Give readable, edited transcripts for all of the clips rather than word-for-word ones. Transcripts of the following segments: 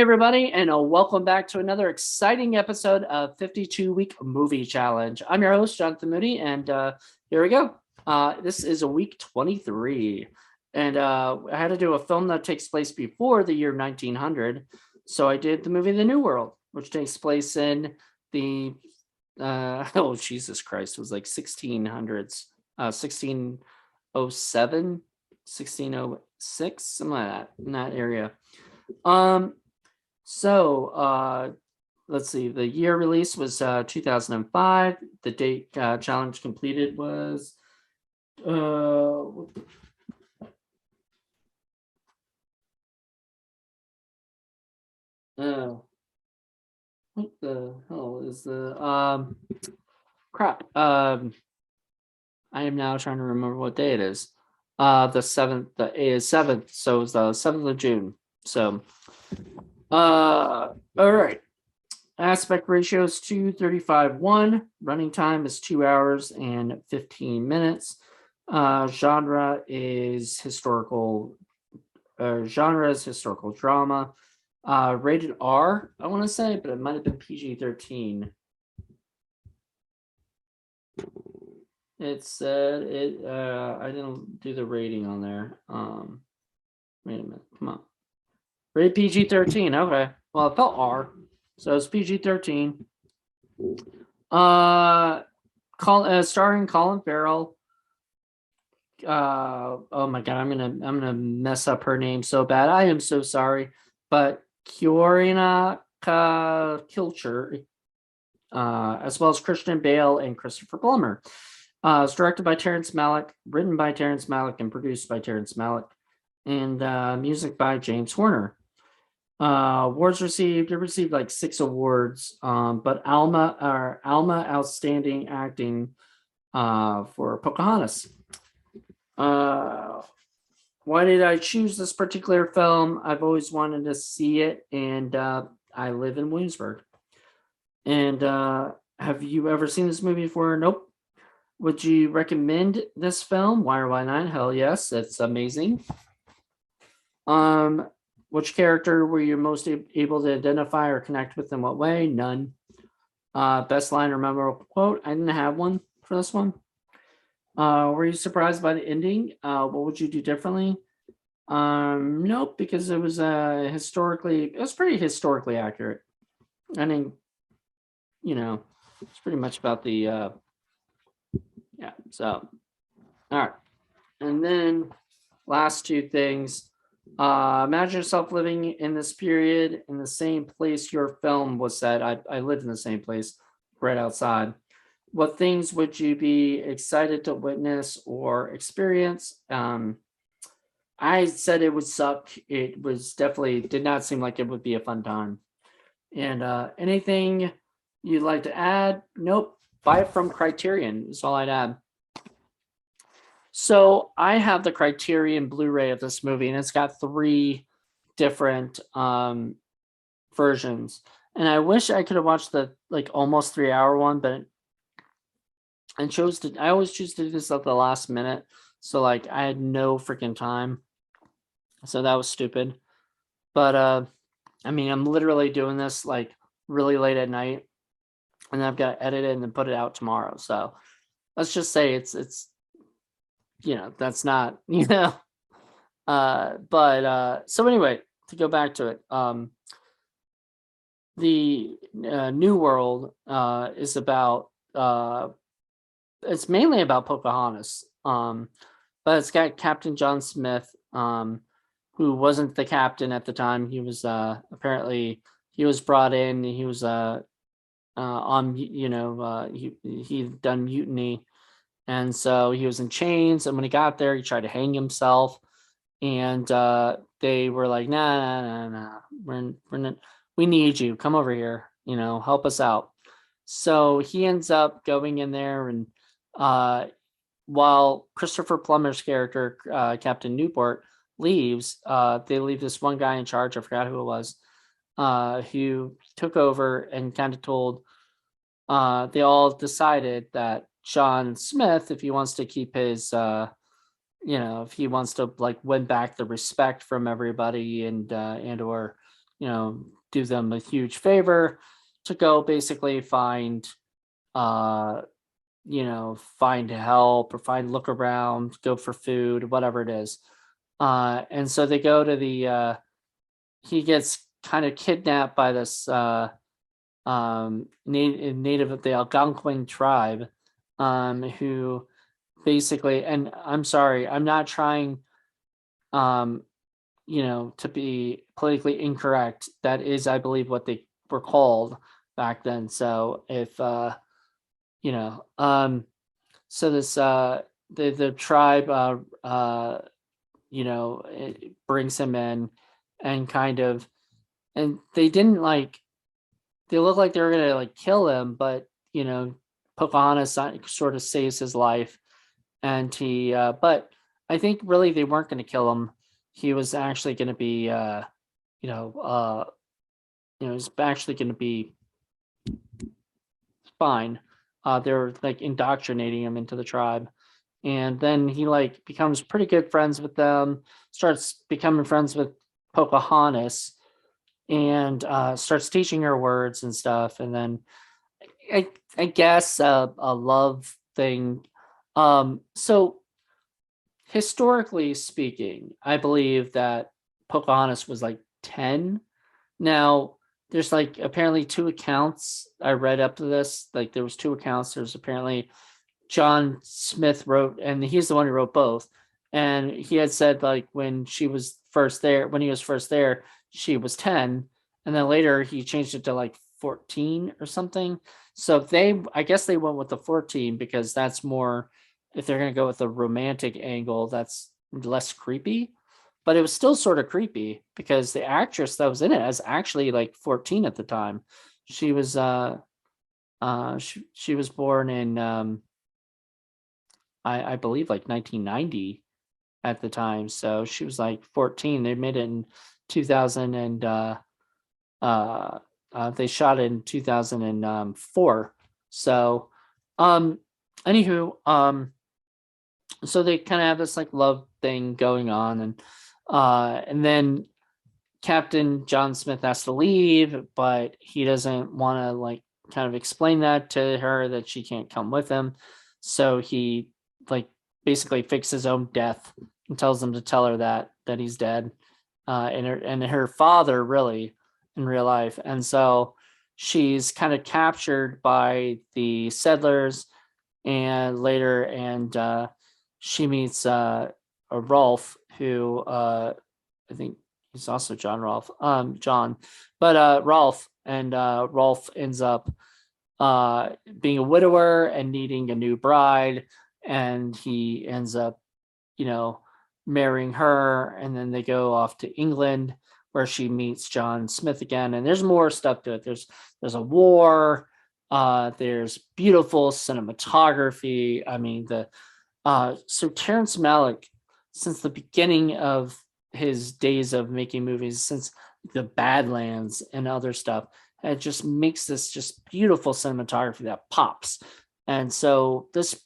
everybody, and welcome back to another exciting episode of 52 Week Movie Challenge. I'm your host, Jonathan Moody, and here we go. This is a week 23, and I had to do a film that takes place before the year 1900, so I did the movie The New World, which takes place in the, oh, Jesus Christ, it was like 1600s, 1607, 1606, something like that, in that area. Let's see. The year release was 2005. The date challenge completed was oh, what the hell is the crap? I am now trying to remember what day it is. The 7th. The A is 7th, so it's the 7th of June. So, all right. Aspect ratio is 2:35:1. Running time is 2 hours and 15 minutes. Genre is historical. Genre is historical drama. Rated R, I want to say, but it might have been PG-13. It said it. I didn't do the rating on there. Wait a minute. Come on. Rated PG-13. Okay. Well, it felt R. So it's PG-13. Starring Colin Farrell. Oh my god, I'm gonna mess up her name so bad. I am so sorry. But Kiorina Kilcher, as well as Christian Bale and Christopher Plummer. It's directed by Terrence Malick, written by Terrence Malick, and produced by Terrence Malick, and music by James Horner. Awards received. It received like 6 awards. But Alma outstanding acting for Pocahontas. Why did I choose this particular film? I've always wanted to see it, and I live in Williamsburg. And have you ever seen this movie before? Nope. Would you recommend this film? Why or why not? Hell yes, it's amazing. Which character were you most able to identify or connect with in what way? None. Best line or memorable quote? I didn't have one for this one. Were you surprised by the ending? What would you do differently? Nope, because it was it was pretty historically accurate. I mean, it's pretty much about the yeah. So, all right, and then last 2 things. Imagine yourself living in this period in the same place your film was set. I lived in the same place, right outside. What things would you be excited to witness or experience? I said it would suck. It was definitely did not seem like it would be a fun time. And anything you'd like to add? Nope. Buy it from Criterion is all I'd add. So I have the Criterion Blu-ray of this movie, and it's got 3 different versions. And I wish I could have watched the almost 3-hour one, but I always choose to do this at the last minute. So I had no freaking time. So that was stupid. But I mean, I'm literally doing this really late at night, and I've got to edit it and then put it out tomorrow. So let's just say it's that's not so anyway, to go back to it, the New World is about it's mainly about Pocahontas, but it's got Captain John Smith, who wasn't the captain at the time. He was apparently he was brought in. He was on he'd done mutiny. And so he was in chains, and when he got there, he tried to hang himself. And they were like, nah, we're not, we need you. Come over here, help us out. So he ends up going in there, and while Christopher Plummer's character, Captain Newport, leaves, they leave this one guy in charge. I forgot who it was, who took over and kind of told, they all decided that John Smith, if he wants to keep his, if he wants to win back the respect from everybody and or do them a huge favor to go basically find uh find help or look around, go for food, whatever it is. And so they go to he gets kind of kidnapped by this native of the Algonquin tribe, who basically, and I'm sorry, I'm not trying, to be politically incorrect. That is, I believe, what they were called back then. So if, so this, the tribe, it brings him in and kind of, and they didn't they look like they were going to kill him, but, Pocahontas sort of saves his life. And but I think really they weren't going to kill him. He was actually going to be, he's actually going to be fine. They were indoctrinating him into the tribe. And then he becomes pretty good friends with them, starts becoming friends with Pocahontas, and starts teaching her words and stuff. And then I guess a love thing. So historically speaking, I believe that Pocahontas was 10. Now there's apparently two accounts I read up to this. There was two accounts. There's apparently John Smith wrote, and he's the one who wrote both. And he had said when he was first there, she was 10. And then later he changed it to 14 or something. So I guess they went with the 14 because that's more, if they're going to go with the romantic angle, that's less creepy. But it was still sort of creepy because the actress that was in it was actually 14 at the time. She was she was born in I believe 1990 at the time. So she was 14. They made it in 2000 and they shot it in 2004. So anywho, so they kind of have this love thing going on, and then Captain John Smith has to leave, but he doesn't want to kind of explain that to her that she can't come with him. So he basically fakes his own death and tells them to tell her that he's dead, and her father really in real life. And so she's kind of captured by the settlers, and later, and she meets Rolf, who I think he's also John Rolf, but Rolf, and Rolf ends up being a widower and needing a new bride, and he ends up, marrying her, and then they go off to England where she meets John Smith again. And there's more stuff to it. There's a war. There's beautiful cinematography. I mean, so Terrence Malick, since the beginning of his days of making movies, since the Badlands and other stuff, it just makes this just beautiful cinematography that pops. And so this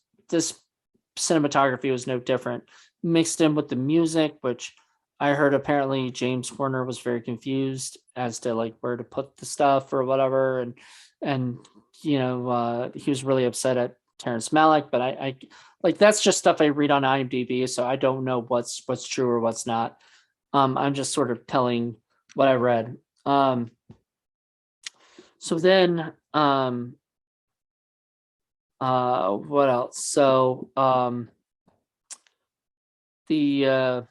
cinematography was no different, mixed in with the music, which I heard apparently James Horner was very confused as to where to put the stuff or whatever, and he was really upset at Terrence Malick. But I that's just stuff I read on IMDb, so I don't know what's true or what's not. I'm just sort of telling what I read. So then what else? So the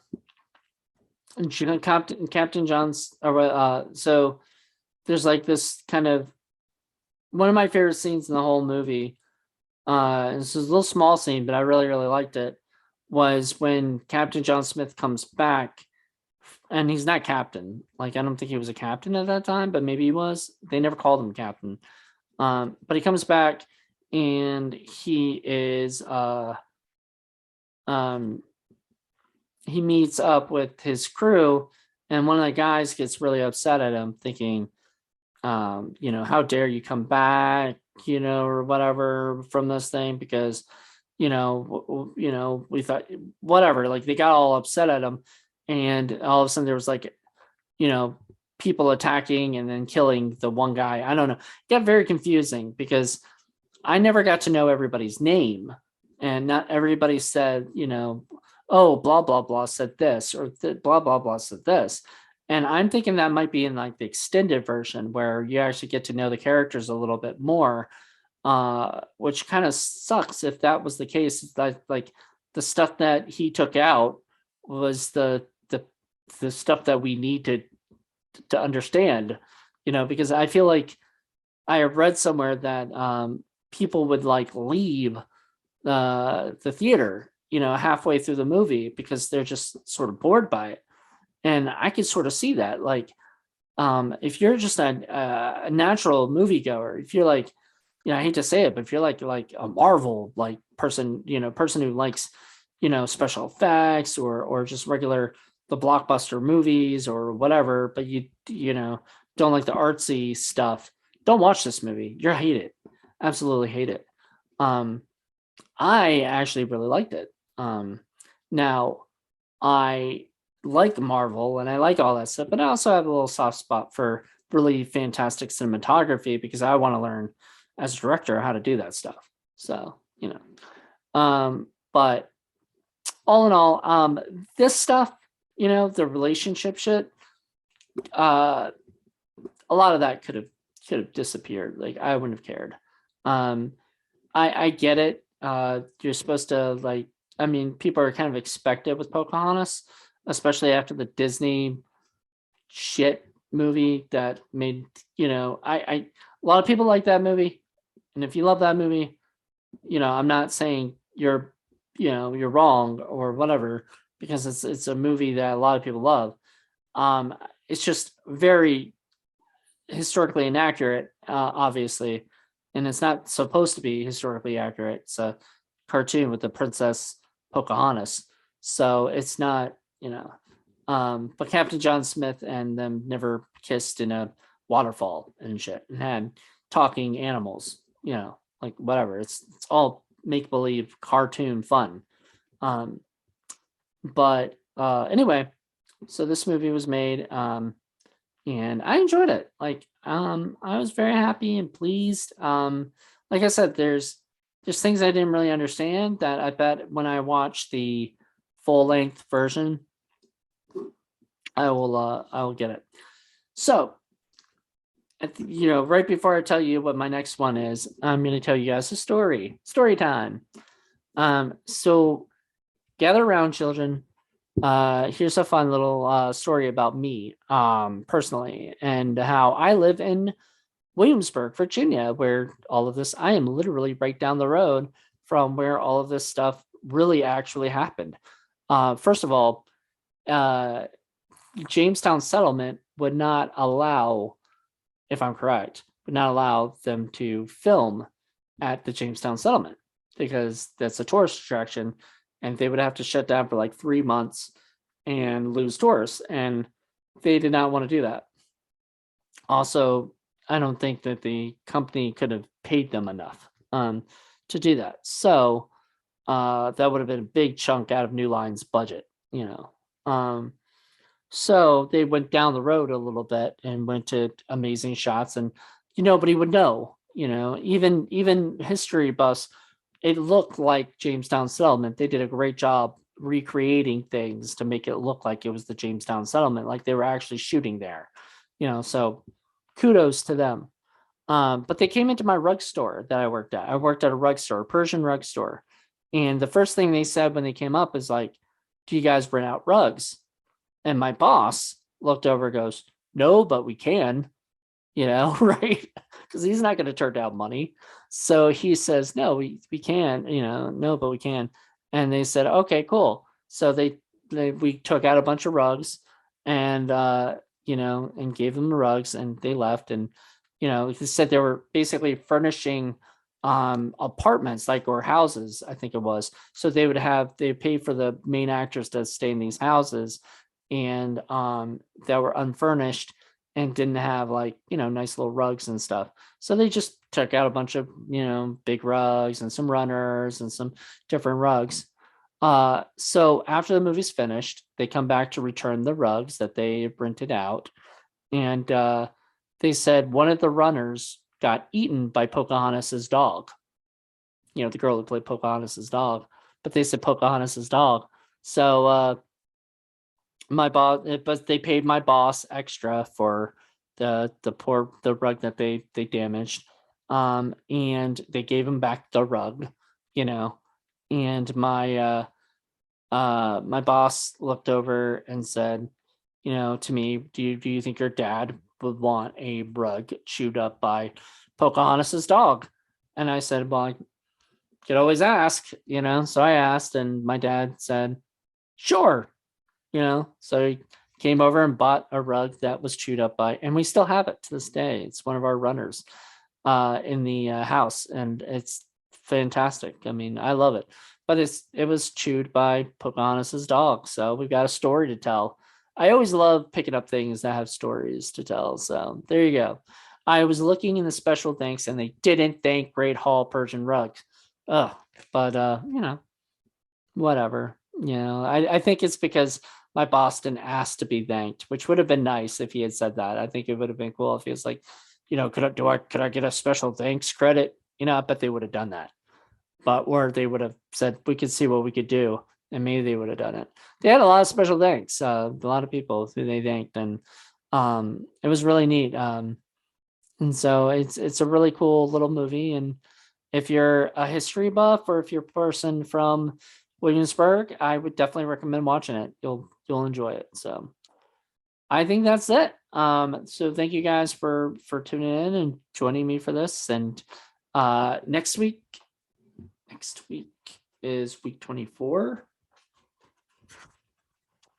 Captain John's so there's this kind of one of my favorite scenes in the whole movie. This is a little small scene, but I really, really liked it, was when Captain John Smith comes back, and he's not captain. I don't think he was a captain at that time, but maybe he was. They never called him captain. But he comes back, and he is he meets up with his crew, and one of the guys gets really upset at him, thinking, how dare you come back, or whatever from this thing, because, we thought whatever, they got all upset at him. And all of a sudden there was people attacking and then killing the one guy. I don't know. It got very confusing because I never got to know everybody's name, and not everybody said, oh, blah blah blah said this, or blah blah blah said this. And I'm thinking that might be in like the extended version where you actually get to know the characters a little bit more, which kind of sucks if that was the case. That like the stuff that he took out was the stuff that we need to understand, because I feel like I have read somewhere that people would like leave the theater, halfway through the movie because they're just sort of bored by it. And I could sort of see that. Like, if you're just a natural moviegoer, if you're like, I hate to say it, but if you're like a Marvel like person, person who likes, special effects or just regular the blockbuster movies or whatever, but you don't like the artsy stuff, don't watch this movie. You'll hate it. Absolutely hate it. I actually really liked it. Now I like Marvel and I like all that stuff, but I also have a little soft spot for really fantastic cinematography because I want to learn as a director how to do that stuff. So, but all in all, this stuff, the relationship shit, a lot of that could have disappeared. Like I wouldn't have cared. I get it. You're supposed to like, I mean, people are kind of expected with Pocahontas, especially after the Disney shit movie that made, a lot of people like that movie. And if you love that movie, I'm not saying you're wrong or whatever, because it's a movie that a lot of people love. It's just very historically inaccurate, obviously, and it's not supposed to be historically accurate. It's a cartoon with the princess Pocahontas, so it's not, but Captain John Smith and them never kissed in a waterfall and shit and had talking animals, like whatever. It's all make believe cartoon fun. But anyway, so this movie was made, and I enjoyed it. Like, I was very happy and pleased. Like I said, there's things I didn't really understand that I bet when I watch the full length version, I will get it. So, right before I tell you what my next one is, I'm going to tell you guys a story time. So gather around, children. Here's a fun little story about me, personally, and how I live in Williamsburg, Virginia, where all of this, I am literally right down the road from where all of this stuff really actually happened. First of all, Jamestown settlement would not allow, if I'm correct, would not allow them to film at the Jamestown settlement because that's a tourist attraction and they would have to shut down for like 3 months and lose tourists. And they did not want to do that. Also, I don't think that the company could have paid them enough to do that. So that would have been a big chunk out of New Line's budget, so they went down the road a little bit and went to amazing shots, and nobody would know. Even history buffs, it looked like Jamestown settlement. They did a great job recreating things to make it look like it was the Jamestown settlement, like they were actually shooting there. So kudos to them. But they came into my rug store that I worked at. I worked at a rug store, a Persian rug store. And the first thing they said when they came up is like, do you guys rent out rugs? And my boss looked over and goes, no, but we can, right? Because he's not going to turn down money. So he says, no, we can, no, but we can. And they said, okay, cool. So we took out a bunch of rugs and, and gave them the rugs and they left. And, they said they were basically furnishing apartments or houses, I think it was. So they paid for the main actors to stay in these houses and that were unfurnished and didn't have nice little rugs and stuff. So they just took out a bunch of big rugs and some runners and some different rugs. So after the movie's finished, they come back to return the rugs that they rented out, and they said one of the runners got eaten by Pocahontas's dog. The girl who played Pocahontas's dog, but they said Pocahontas's dog. So my boss, but they paid my boss extra for the rug that they damaged, and they gave him back the rug, you know, and my boss looked over and said, to me, do you think your dad would want a rug chewed up by Pocahontas's dog? And I said, well, I could always ask, So I asked, and my dad said, sure, So he came over and bought a rug that was chewed up by, and we still have it to this day. It's one of our runners in the house, and it's fantastic. I mean, I love it. But it was chewed by Pocahontas's dog, so we've got a story to tell. I always love picking up things that have stories to tell. So there you go. I was looking in the special thanks, and they didn't thank Great Hall Persian Rug. But whatever. I think it's because my boss didn't ask to be thanked, which would have been nice if he had said that. I think it would have been cool if he was like, could I get a special thanks credit? I bet they would have done that. Or they would have said, we could see what we could do. And maybe they would have done it. They had a lot of special thanks. A lot of people who they thanked, and it was really neat. And so it's a really cool little movie. And if you're a history buff, or if you're a person from Williamsburg, I would definitely recommend watching it. You'll enjoy it. So I think that's it. So thank you guys for tuning in and joining me for this. And next week is week 24.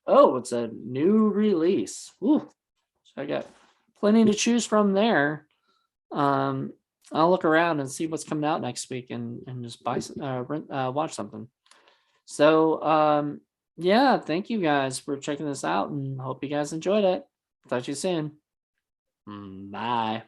Oh, it's a new release. Ooh, so I got plenty to choose from there. I'll look around and see what's coming out next week, and just watch something. So yeah, thank you guys for checking this out, and hope you guys enjoyed it. Talk to you soon. Bye.